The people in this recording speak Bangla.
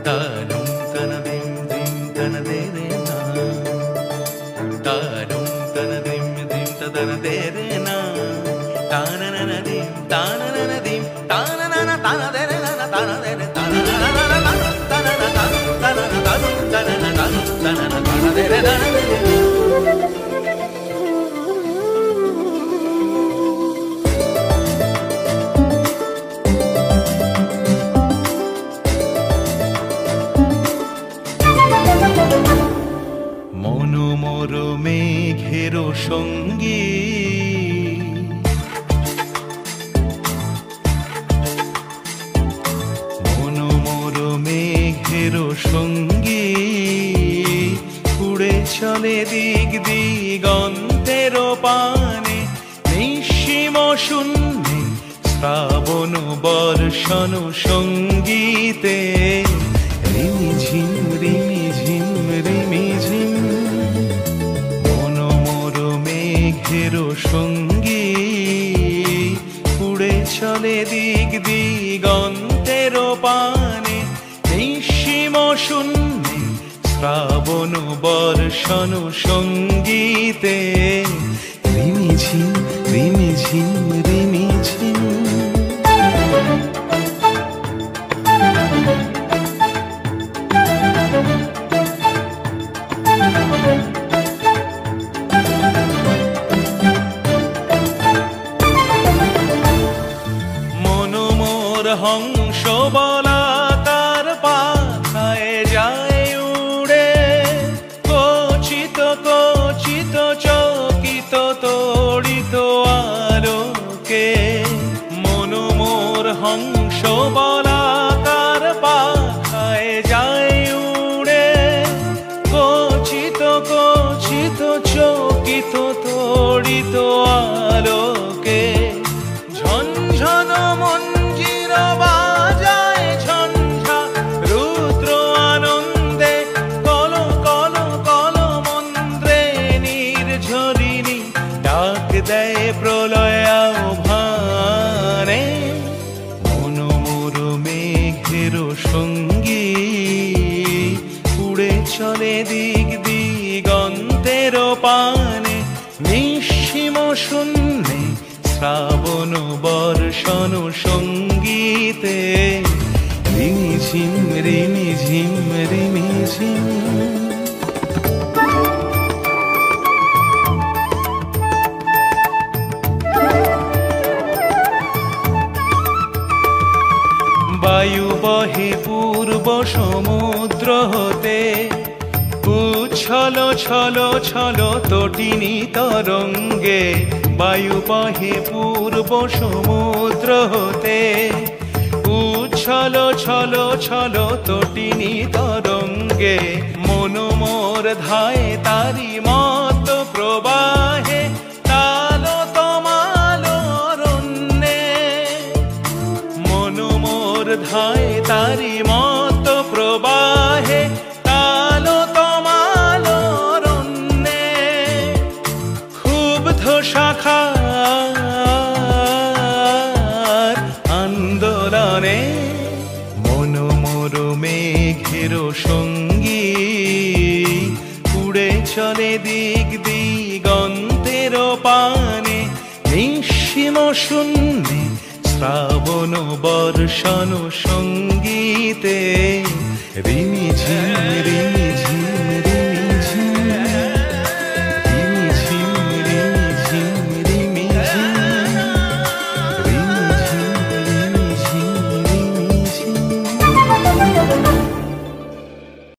তানুম তানা দিম দিম তানা দে রে না, তানুম তানা দিম দিম তানা দে রে না, তানা না না দিম তানা না না দিম তানা না না তানা দে রে না তানা দে রে তানা না না না তানা না তানা তানা না তানা তানা না তানা না তানা দে রে না। মনোমর মেঘের সঙ্গী মনোমর মেঘের সঙ্গী উড়ে চলে দিক দিগন্তের পানে, নিঃসীম শূন্যে শ্রাবণ বর্ষণ সঙ্গীতে রিমিঝিম রিমিঝিম রিমিঝিম। মনোমর মেঘের সঙ্গী উড়ে চলে দিক দিগন্তের পানে, নিঃসীম শূন্যে শ্রাবণ বর্ষণ সঙ্গীতে রিমিঝিম রিমিঝিম রিমিঝিম। মনোমর হংস বলাকার পাখায় যায় উড়ে, কচিত কচিত চকিত তড়িত আলোকে। মনোমর হংস বলাকার পাখায় যায় উড়ে, কচিত কচিত চকিত তড়িত আলোকে। ঝনঝন মঞ্জির বাজায় ঝঞ্ঝা রুদ্র আনন্দে, কল কল কল মন্ত্রে নির্ঝরিণী ডাক দেয় প্রলয় আহ্বানে। মনোমর মেঘের সঙ্গী উড়ে চলে দিক দিগন্তের পানে, নিঃসীম শূন্যে শ্রাবণ বর্ষণ সঙ্গীতে রিমিঝিম রিমিঝিম রিমিঝিম। বায়ু বহে পূর্ব সমুদ্র হতে, উচ্ছল ছল ছল তটিনী তরঙ্গে। বায়ু বহে পূর্ব সমুদ্র হতে, উচ্ছল ছল ছল তটিনী তরঙ্গে। মনোমর ধায় তারি মত প্রবাহে, তালো তমাল অরণ্যে। মনোমর ধায় তারি মত প্রবাহে, তালো তমাল অরণ্যে। ক্ষুব্ধ শাখার আন্দোলনে মনোমর মেঘের সঙ্গী উড়ে চলে দিক দিগন্তের পানে, নিঃসীম শূন্যে শ্রাবণ বর্ষণ সঙ্গীতে রিমিঝিম রিমি